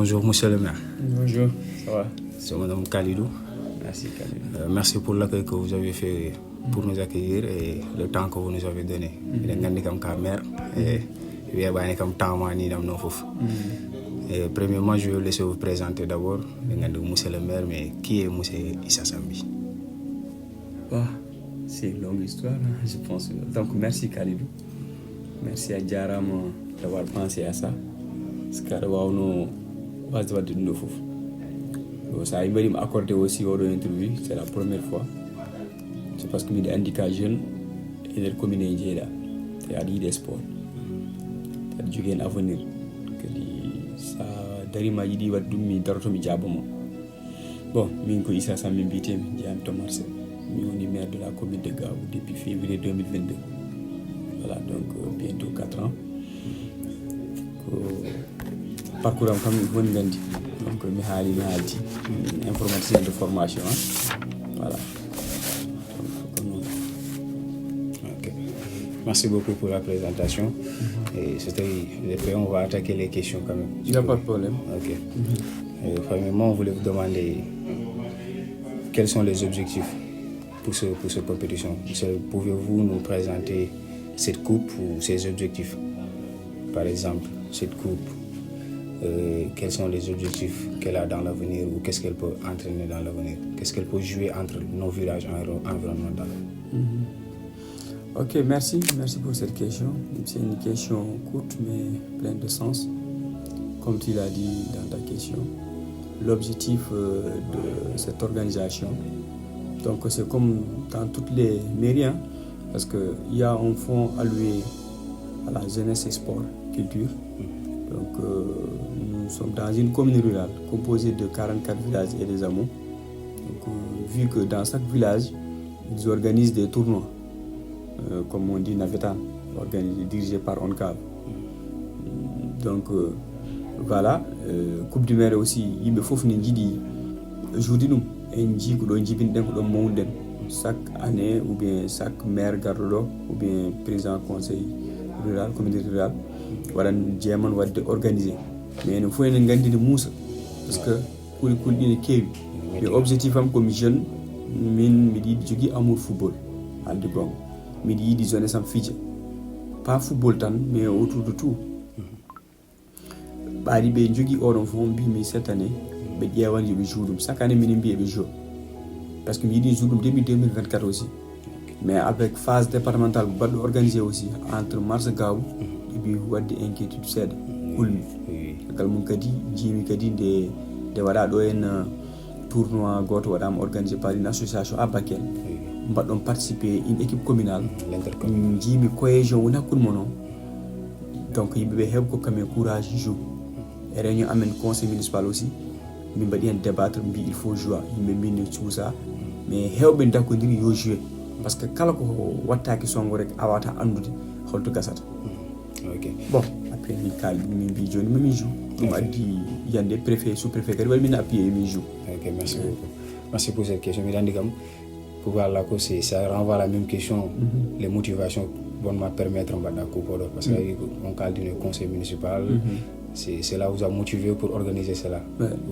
Bonjour, monsieur le maire. Bonjour, ça va? C'est madame Khalidou. Merci, Khalidou. Merci pour l'accueil que vous avez fait pour nous accueillir et le temps que vous nous avez donné. Il est comme maire et il est comme temps et premièrement, je vais vous laisser vous présenter d'abord. Monsieur le maire, mais qui est monsieur Issa Sambi? C'est une longue histoire, je pense. Donc, merci Khalidou. Merci à Diaram d'avoir pensé à ça. Parce que nous ça m'a accordé aussi au interview, c'est la première fois. C'est parce que je suis handicapé jeune et le commune est là. Il y a des sports. Il y a un avenir. Ça darima yidi wadumi daroto mi jabomo. Bon, min ko Issa Sambi bitem jam to Marseille. Mi woni maire de la commune de Gao depuis février 2022. Voilà, donc bientôt 4 ans. Parcours am kam woni gandi. Donc mi haali informaticien de formation. Voilà. Ok. Merci beaucoup pour la présentation. Et on va attaquer les questions quand même. Il n'y a pas de problème. Ok. Premièrement, on voulait vous demander quels sont les objectifs pour cette compétition. Pouvez-vous nous présenter cette coupe ou ses objectifs? Par exemple, cette coupe, quels sont les objectifs qu'elle a dans l'avenir ou qu'est-ce qu'elle peut entraîner dans l'avenir? Qu'est-ce qu'elle peut jouer entre nos villages environnementaux? Ok, merci pour cette question. C'est une question courte mais pleine de sens. Comme tu l'as dit dans ta question, l'objectif de cette organisation, donc c'est comme dans toutes les mairies, parce qu'il y a un fonds alloué à la jeunesse et sport, culture. Donc nous sommes dans une commune rurale composée de 44 villages et des hameaux. Donc vu que dans chaque village, ils organisent des tournois. Comme on dit Navetan, dirigé par ONCAV. Donc voilà, Coupe du Maire aussi, il me faut finir aujourd'hui nous chaque année ou bien chaque maire garde ou bien président conseil rural, communauté rurale, voilà jéeman wadde organiser. Mais il faut une gandi de moussa parce que pour les coups kewi. Mais objectif am comme jeune, min mi di jogi amour football alde gong. Midi di zone sans fidje pas football tan mais autour de tout bari be jogi oron fon bi mi cette année be ƴewani be joudum chaque année min bi be jour parce que mi di joudum depuis 2024 aussi mais avec phase départementale baddo organisé aussi entre mars gaw bi wadde inquiétude sed kulmi gal mun kadi jimi kadi de wada do en tournoi goto wadam organisé par une association à Bakel. On participer une équipe communale jimi cohésion wona kun mono donc yimbe heb ko comme courage joue et réunion amen conseil municipal aussi mi badi en débattre bi il faut jouer yimbe min tout ça mais hewbe dakondiri yo jouer parce que kala ko wattaki songo rek awata andude holto gasata. OK. Bon après mi kal mi bi joni mi joue dum addi yande préfet sous préfet kadi mi na appuyer mi joue. OK, merci beaucoup. Merci pour cette question mi dandi kam ça renvoie à la même question, les motivations vont me permettre de parce qu'on parle d'un conseil municipal, cela vous a motivé pour organiser cela.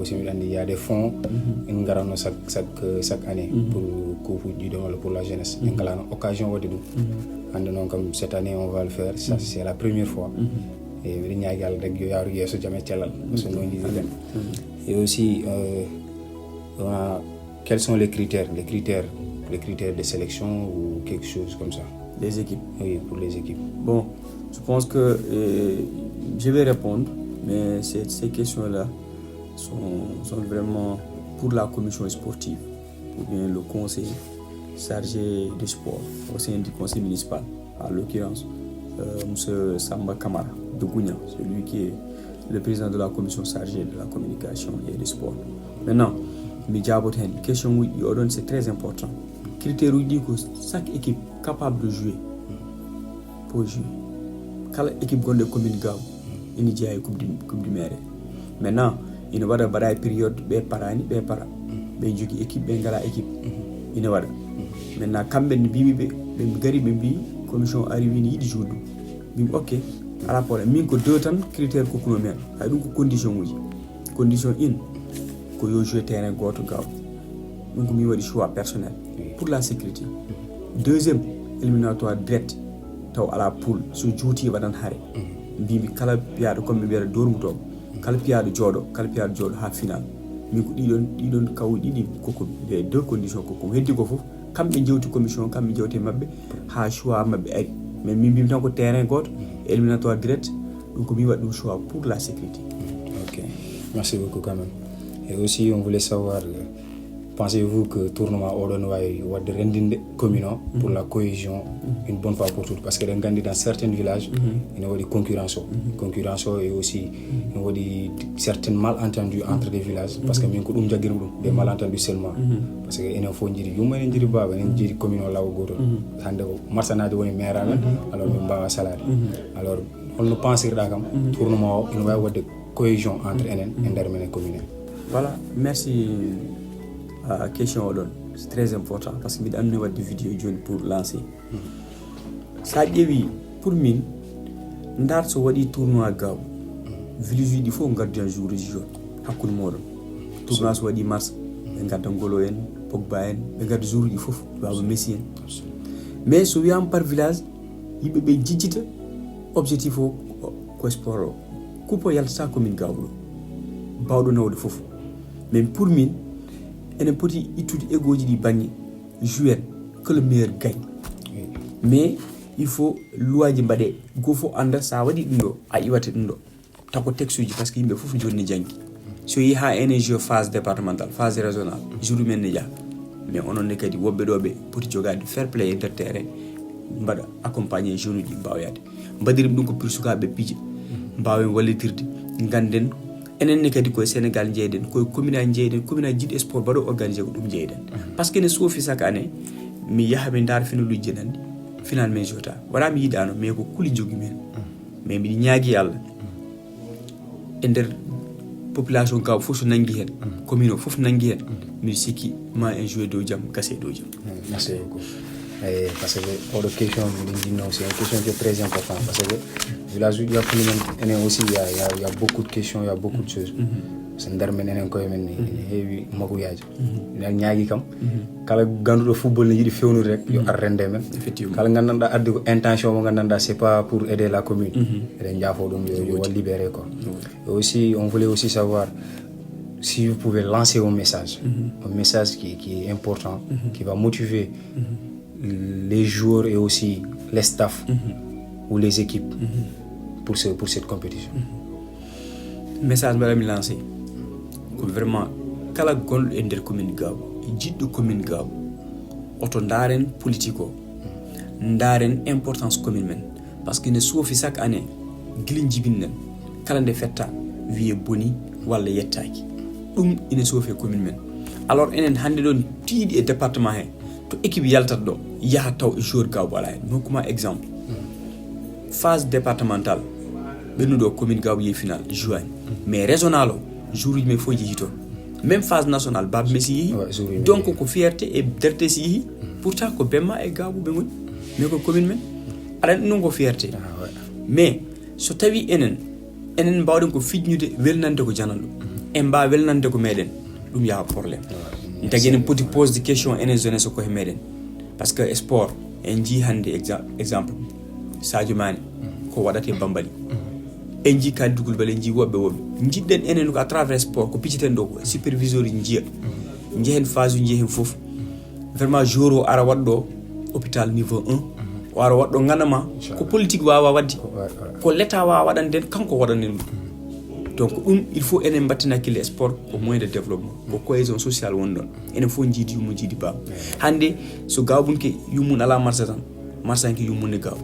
Aussi, il y a des fonds, nous gagnons chaque année pour la jeunesse. Nous avons l'occasion de nous. Comme cette année, on va le faire, ça c'est la première fois. Et aussi, quels sont les critères de sélection ou quelque chose comme ça? Les équipes. Oui, pour les équipes. Bon, je pense que je vais répondre, mais ces questions-là sont vraiment pour la commission sportive ou bien le conseil chargé de sport au sein du conseil municipal, en l'occurrence M. Samba Kamara de Gounia, celui qui est le président de la commission chargée de la communication et du sport. Maintenant, question c'est très important. Critère dit que chaque équipe capable de jouer pour jouer. Quelle équipe de commune Gao il y a une coupe du maire. Maintenant, il y a une période de parani, de para. Il y a une équipe, équipe. Il y a maintenant, quand commission arrive ni di jour ok à la fois min ko deux temps critère ko kuno men ay dum ko condition uji condition 1 ko yo jouer terrain goto gaw donc mi wadi choix personnel pour la sécurité. Deuxième éliminatoire direct taw ala poule so juuti wadan hare mbimi kala piyaado comme mi biara dormuto kala piyaado jodo ha final mi ko didon kaw didi koko les deux conditions koko heddi ko fof kambe jewti commission kambe jewti mabbe ha choix mabbe ay mais mi mbimi tan ko terrain goto éliminatoire direct donc mi wadi choix pour la sécurité. OK, merci beaucoup quand même. Et aussi on voulait savoir pensez-vous que tournoi odon way wadde rendinde commune pour la cohésion une bonne fois pour toutes, parce que dans certains villages il y a des concurrence et aussi il y a des certains malentendus entre les villages, parce que min ko dum jagirum dum des malentendus seulement parce que ene fo jiri yuma en jiri baba en jiri commune law goto hande ko marsanade woni maire amen alors min bawa salade alors on ne pense que dakam tournoi il way wadde cohésion entre enen et der men commune. Voilà, merci. Question odon c'est très important parce que mi amne wadde vidéo joni pour lancer sa ƴeewi pour min ndar so waɗi tournoi gaw village uji fof gardian jour ji joni hakkude moɗon tournoi so waɗi mars ɓe gadda Ngolo en Pogba en ɓe gadda jour uji fof baba Messi en mais so wiyama par village yimɓe ɓe jijjita objectif o ko sport o coupe o yaltata commune gawɗo bawɗo nawde fof mais pour min enen poti ittude égoji ɗi bangi jouer que le meilleur gagne. Mais il faut loi ji mbaɗe go fof anda sa waɗi ɗum ɗo a iwate ɗum ɗo tako texte uji par ce que yimɓe fof joni ne janggi so yi ha enen jeu phase départemental phase régional jour men ne jaa mais ononne kadi woɓɓe ɗo ɓe poti jogade fair play e nder terrain mbaɗa accompagner jeune uji mbawyade mbadirim ɗum ko pour sukaɓe piije mbawen wallitirde ganden enenne kadi koye Sénégal jeyden koye commune aji jeyden commune aji jiɗi sport mbaɗo organisé ko ɗum jeyden par ce que ne soofi chaque année mi yaha mi dar finaluji jenandi final men jota wala mi yiɗano mais ko kuli jogi men mais miɗi ñaagui Allah e nder population gaw fof so nangi hen commune o fof nangi hen miɗo sikki ma en joué dow jaam gasse dow jaam. Merci beaucoup. Parce que autre question c'est une question qui est très importante parce que village il y a aussi il y a beaucoup de questions, il y a beaucoup de choses. C'est ndar men enen koy men ni heewi maguyaji nan ñaagi kam kala gandudo football ne yidi fewnude rek yo arrende men effectivement kala gandanda addi ko intention mo gandanda c'est pas pour aider la commune eden jafo dum yo libérer quoi. Et aussi on voulait aussi savoir si vous pouvez lancer un message qui est important qui va motiver les joueurs et aussi les staffs ou les équipes pour cette compétition. Message mbaɗa mi lancé ko vraiment kala gonɗo e nder commune Gao e jiɗɗo commune Gao oto ndaren politique o ndaren importance commune men parce que ne soofi chaque année guilin jibinnen kala nde fetta wiye boni walla yettaki ɗum ine soofi commune men alors enen hande ɗon tiiɗi e département he to équipe yaltat ɗo yaha taw e joueur Gao wala hen nokkuma exemple phase départementale ɓennuɗo commune Gao yehi final juin mais régional o jour uji men fof jeehi toon même phase nationale Baba Messi yehi donc ko fierté e derte si yehi pourtant ko Bemma e Gao ɓe goni mais ko commune men aɗa ɗum ko fierté mais so tawi enen mbawɗen ko fijnude welnande ko jananɗo en mbawa welnande ko meɗen ɗum yaha probléme tagui enen poti pose de question enen jeunesse koye meɗen par ce que sport en jii hande exemple Sadio Mané ko waɗate Bambali en jii Kalidou Koulibaly en jii woɓɓe jiɗɗen enen ko à travers sport ko picciten ɗo ko superviseur ji jiiya jehen phase uji jehen foof vraiment jour o ara waɗɗo hôpital niveau 1 o ara waɗɗo ganama ko politique wawa wadde ko l'état wawa waɗanden kanko waɗanen ɗum donc ɗum il faut enen battina hakkille sport ko moyen de développement ko cohésion sociale woni ɗon enen fof jiidi yummum jiidi baba hande so Gawbunke yummum ala marché tan marsanke yummunde Gao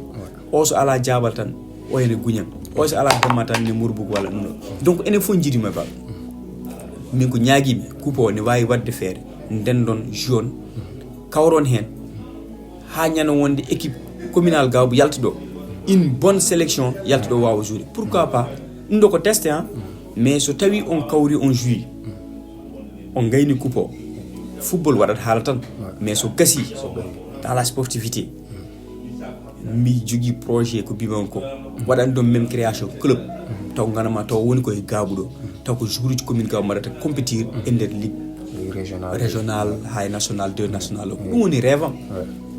o so ala jabal tan o ene guñam o so ala damma tan ne Mourbougo walla ɗum ɗo donc enen fof jiidima baba min ko ñaaguimi coupe o ne wawi wadde feere ndendon jaune kawron hen ha ñana wonde équipe communal Gao yalta ɗo une bonne sélection yalta ɗo wawa jouer pourquoi pas ɗum ɗo ko testé mais so tawi on kawri on jouit on gayni coupe o football waɗat haala tan mais so gasi dans la sportivité mi jogi projet ko biman ko waɗan ɗon même création club taw ganama taw woni koye gabuɗo taw ko joueur uji commune gaw mbaɗata compétir e nder ligue régional hay national 2 national ɗum woni rêve am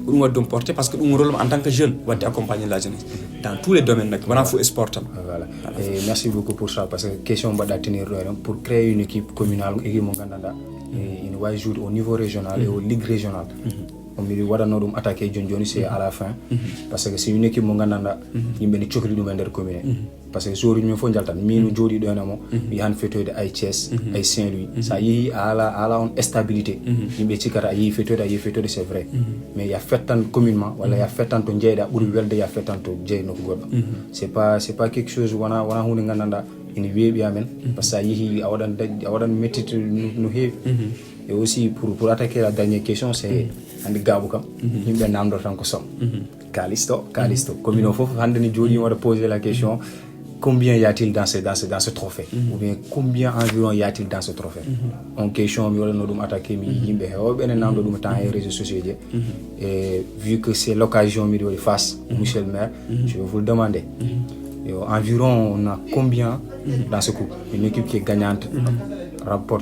ɗum waɗi ɗum porté par ce que ɗum rôle en tant que jeune wadde accompagner la jeunesse dans tous les domaines nak wona fo sport tam. Voilà. Et merci beaucoup pour ça parce que question mbaɗa tenir ɗo pour créer une équipe communale équipe mo gandanɗa ine wawi jouer au niveau régional et au ligue régionale. miɗi waɗanno ɗum attaqué joni c'est à la fin parce que c'est une équipe mo gandanɗa yimɓe ne cohli ɗum e nder commune parce que joueur uji min fof jaltan min jooɗiɗo henemo mi yahan fetoyde ay Thiès ay Saint-Louis sa yeehi a ala on stabilité yimɓe cikkata a yeehi fetoyde c'est vrai mais ya fettan communement walla ya fettan to jeyɗa ɓuuri welde ya fettan to jeey nokku goɗɗo c'est pas quelque chose wona hunde gandanɗa ina weeɓi amen par ce que sa yeehi a waɗan mettito no heewi et aussi pour attaquer la dernière question c'est hande gaaɓu kam yimɓe namdor tan ko som kalisto commune o fof hande ni jooɗi waɗa poser la question combien y a-t-il dans ce trophée ou bien combien environ y a-t-il dans ce trophée on question mi waɗanno ɗum attaqué mi yimɓe hewɓe ene namdo ɗum temps e réseaux sociaux je et vu que c'est l'occasion miɗo waɗi face monsieur le maire je vais vous le demander et environ on a combien dans ce coup une équipe qui est gagnante remporte